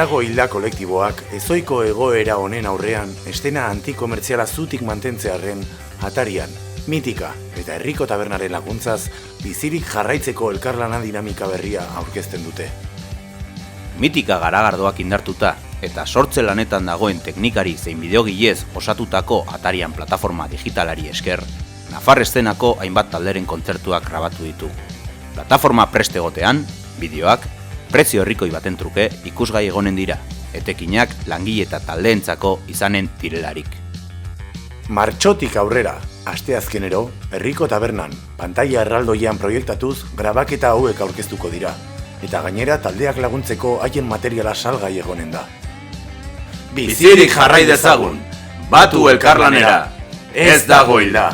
dago hilda kolektiboak ezoiko egoera honen aurrean estena antikomertziala zutik mantentzearren atarian, mitika eta herriko tabernaren laguntzaz bizirik jarraitzeko elkarlana dinamika berria aurkezten dute. Mitika garagardoak indartuta eta sortze lanetan dagoen teknikari zein bideogilez osatutako atarian plataforma digitalari esker, nafar eszenako hainbat talderen kontzertuak grabatu ditu. Plataforma prest egotean, bideoak, prezio herrikoi baten truke ikusgai egonen dira, etekinak langile eta taldeentzako izanen direlarik. Martxotik aurrera, asteazkenero, herriko tabernan, pantaila erraldoian proiektatuz grabaketa hauek aurkeztuko dira, eta gainera taldeak laguntzeko haien materiala salgai egonen da. Bizirik jarrai dezagun, batu elkarlanera, ez dago hilda.